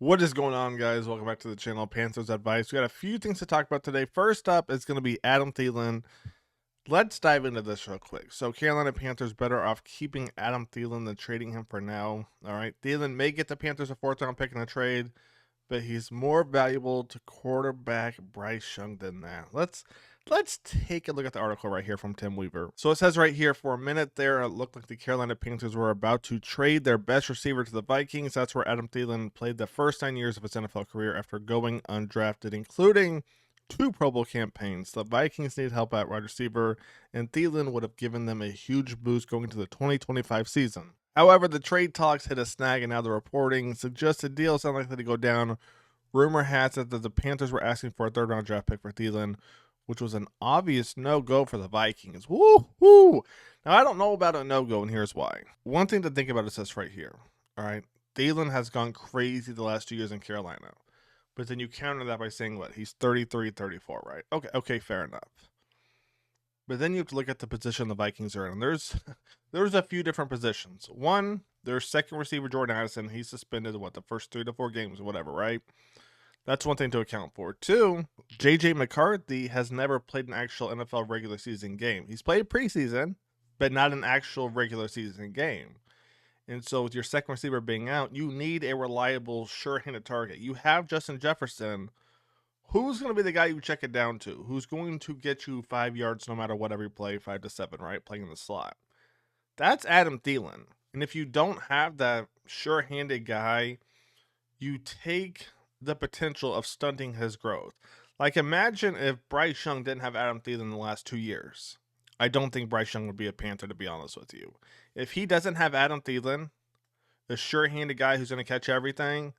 What is going on, guys? Welcome back to the channel, Panthers Advice. We got a few things to talk about today. First up is going to be Adam Thielen. Let's dive into this real quick. So, Carolina Panthers better off keeping Adam Thielen than trading him for now. All right, Thielen may get the Panthers a fourth-round pick in a trade, but he's more valuable to quarterback Bryce Young than that. Let's take a look at the article right here from Tim Weaver. So it says right here, for a minute there, it looked like the Carolina Panthers were about to trade their best receiver to the Vikings. That's where Adam Thielen played the first 9 years of his NFL career after going undrafted, including 2 Pro Bowl campaigns. The Vikings need help at wide receiver, and Thielen would have given them a huge boost going into the 2025 season. However, the trade talks hit a snag, and now the reporting suggests the deal is unlikely to go down. Rumor has it that the Panthers were asking for a third-round draft pick for Thielen, which was an obvious no-go for the Vikings. Woo-hoo! Now, I don't know about a no-go, and here's why. One thing to think about is this right here, all right? Thielen has gone crazy the last 2 years in Carolina, but then you counter that by saying, what, he's 33, 34, right? Okay, fair enough. But then you have to look at the position the Vikings are in. And there's a few different positions. One, their second receiver, Jordan Addison, he's suspended, the first 3 to 4 games or whatever, right? That's one thing to account for. 2, J.J. McCarthy has never played an actual NFL regular season game. He's played preseason, but not an actual regular season game. And so with your second receiver being out, you need a reliable, sure-handed target. You have Justin Jefferson. Who's going to be the guy you check it down to? Who's going to get you 5 yards no matter what every play, 5 to 7, right? Playing in the slot. That's Adam Thielen. And if you don't have that sure-handed guy, you take the potential of stunting his growth. Like, imagine if Bryce Young didn't have Adam Thielen in the last 2 years. I don't think Bryce Young would be a Panther, to be honest with you. If he doesn't have Adam Thielen, the sure-handed guy who's going to catch everything,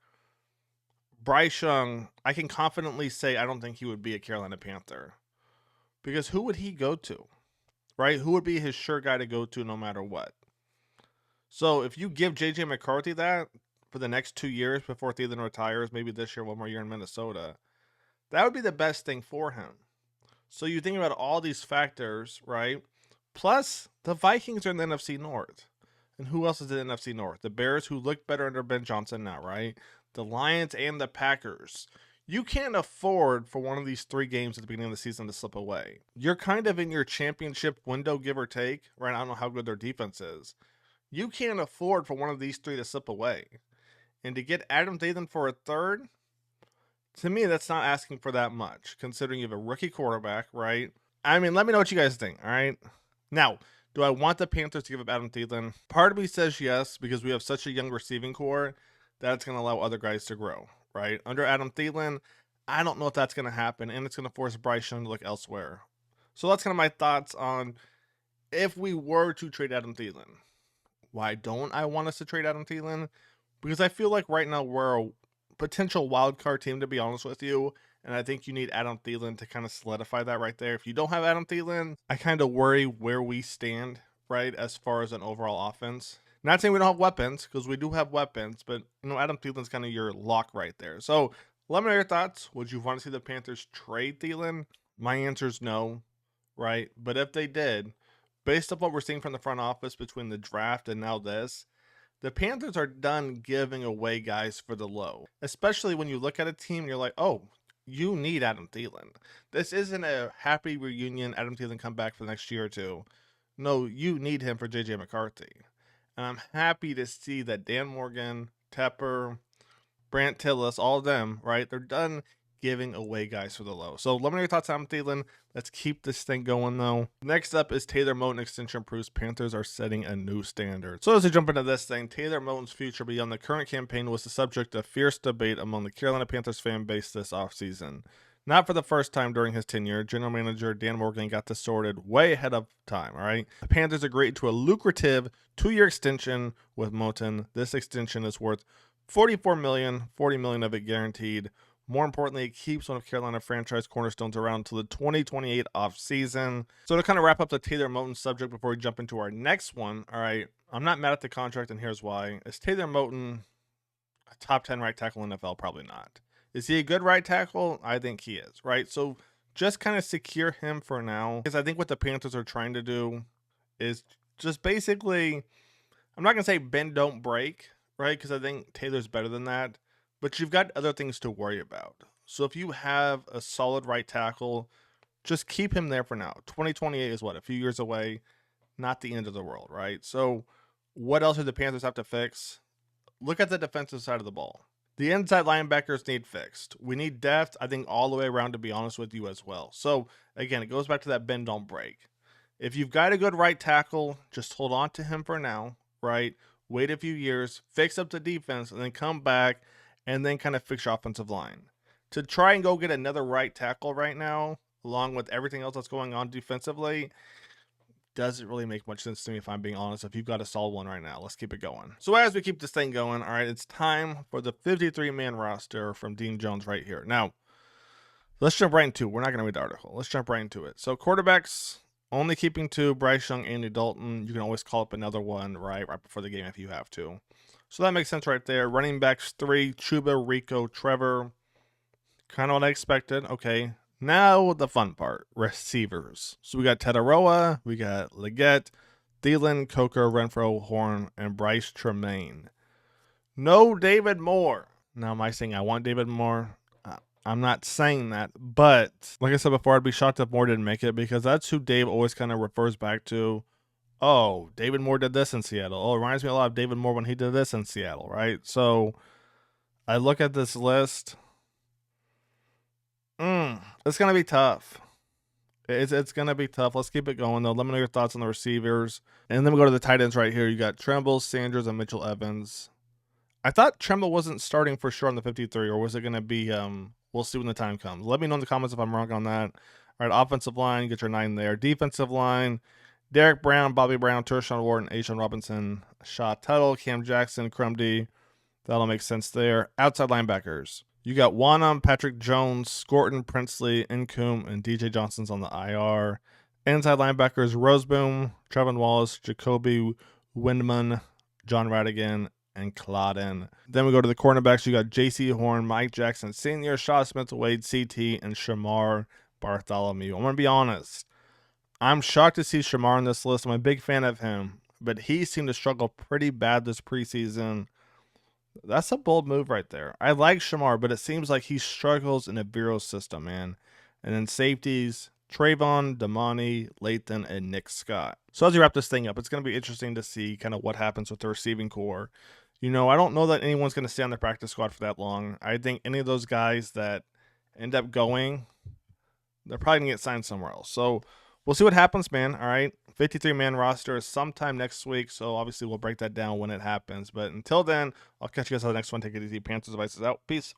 Bryce Young, I can confidently say I don't think he would be a Carolina Panther. Because who would he go to? Right? Who would be his sure guy to go to no matter what? So if you give J.J. McCarthy that for the next 2 years before Thielen retires, maybe this year, one more year in Minnesota, that would be the best thing for him. So you think about all these factors, right? Plus, the Vikings are in the NFC North. And who else is in the NFC North? The Bears, who look better under Ben Johnson now, right? The Lions and the Packers. You can't afford for one of these 3 games at the beginning of the season to slip away. You're kind of in your championship window, give or take, right? I don't know how good their defense is. You can't afford for one of these 3 to slip away. And to get Adam Thielen for a third, to me, that's not asking for that much, considering you have a rookie quarterback, right? I mean, let me know what you guys think, all right? Now, do I want the Panthers to give up Adam Thielen? Part of me says yes, because we have such a young receiving core that it's going to allow other guys to grow, right? Under Adam Thielen, I don't know if that's going to happen, and it's going to force Bryce Young to look elsewhere. So that's kind of my thoughts on if we were to trade Adam Thielen. Why don't I want us to trade Adam Thielen? Because I feel like right now we're a potential wild card team, to be honest with you. And I think you need Adam Thielen to kind of solidify that right there. If you don't have Adam Thielen, I kind of worry where we stand, right, as far as an overall offense. Not saying we don't have weapons, because we do have weapons, but, Adam Thielen's kind of your lock right there. So let me know your thoughts. Would you want to see the Panthers trade Thielen? My answer is no, right? But if they did, based on what we're seeing from the front office between the draft and now this, the Panthers are done giving away guys for the low. Especially when you look at a team and you're like, oh, you need Adam Thielen. This isn't a happy reunion, Adam Thielen come back for the next year or 2. No, you need him for J.J. McCarthy. And I'm happy to see that Dan Morgan, Tepper, Brant Tillis, all of them, right? They're done giving away guys for the low. So let me know your thoughts on Thielen. Let's keep this thing going, though. Next up is Taylor Moton extension proves Panthers are setting a new standard. So as we jump into this thing, Taylor Moton's future beyond the current campaign was the subject of fierce debate among the Carolina Panthers fan base this offseason. Not for the first time during his tenure, general manager Dan Morgan got this sorted way ahead of time, all right? The Panthers agreed to a lucrative 2-year extension with Moton. This extension is worth $44 million, $40 million of it guaranteed. More importantly, it keeps one of Carolina franchise cornerstones around until the 2028 offseason. So to kind of wrap up the Taylor Moton subject before we jump into our next one, all right, I'm not mad at the contract, and here's why. Is Taylor Moton a top 10 right tackle in the NFL? Probably not. Is he a good right tackle? I think he is, right? So just kind of secure him for now, because I think what the Panthers are trying to do is just basically, I'm not going to say bend, don't break, right? Because I think Taylor's better than that. but you've got other things to worry about. So if you have a solid right tackle, just keep him there for now. 2028 is what, a few years away, not the end of the world, right? So what else do the Panthers have to fix? Look at the defensive side of the ball. The inside linebackers need fixed. We need depth, I think, all the way around, to be honest with you, as well. So, again, it goes back to that bend, don't break. If you've got a good right tackle, just hold on to him for now, right? Wait a few years, fix up the defense, and then come back and then kind of fix your offensive line. To try and go get another right tackle right now, along with everything else that's going on defensively, doesn't really make much sense to me, if I'm being honest. If you've got a solid one right now, let's keep it going. So as we keep this thing going, all right, it's time for the 53-man roster from Dean Jones right here. Now, let's jump right into it. We're not going to read the article. Let's jump right into it. So quarterbacks, only keeping 2, Bryce Young, Andy Dalton. You can always call up another one right before the game if you have to. So that makes sense right there. Running backs, 3, Chuba, Rico, Trevor. Kind of what I expected. Okay. Now the fun part, receivers. So we got Tetaroa, we got Leggett, Thielen, Coker, Renfro, Horn, and Bryce Tremaine. No David Moore. Now, am I saying I want David Moore? I'm not saying that, but like I said before, I'd be shocked if Moore didn't make it, because that's who Dave always kind of refers back to. Oh, David Moore did this in Seattle. Oh, it reminds me a lot of David Moore when he did this in Seattle, right? So I look at this list. It's going to be tough. It's going to be tough. Let's keep it going, though. Let me know your thoughts on the receivers. And then we go to the tight ends right here. You got Tremble, Sanders, and Mitchell Evans. I thought Tremble wasn't starting for sure on the 53, or was it going to be, we'll see when the time comes. Let me know in the comments if I'm wrong on that. All right, offensive line, get your 9 there. Defensive line, Derek Brown, Bobby Brown, Tershawn Wharton, Ashawn Robinson, Shaw Tuttle, Cam Jackson, Crumdy. That'll make sense there. Outside linebackers. You got Wanham, Patrick Jones, Scorton, Princely, Incombe, and DJ Johnson's on the IR. Inside linebackers, Roseboom, Trevin Wallace, Jacoby Windman, John Radigan, and Claudin. Then we go to the cornerbacks. You got J.C. Horn, Mike Jackson Sr., Shaw Smith-Wade, CT, and Shamar Bartholomew. I'm going to be honest. I'm shocked to see Shamar on this list. I'm a big fan of him, but he seemed to struggle pretty bad this preseason. That's a bold move right there. I like Shamar, but it seems like he struggles in a Bureau system, man. And then safeties, Trayvon, Damani, Lathan, and Nick Scott. So as we wrap this thing up, it's going to be interesting to see kind of what happens with the receiving core. You know, I don't know that anyone's going to stay on the practice squad for that long. I think any of those guys that end up going, they're probably going to get signed somewhere else. So we'll see what happens, man. All right. 53-man roster is sometime next week, so obviously we'll break that down when it happens. But until then, I'll catch you guys on the next one. Take it easy. Panthers Devices out. Peace.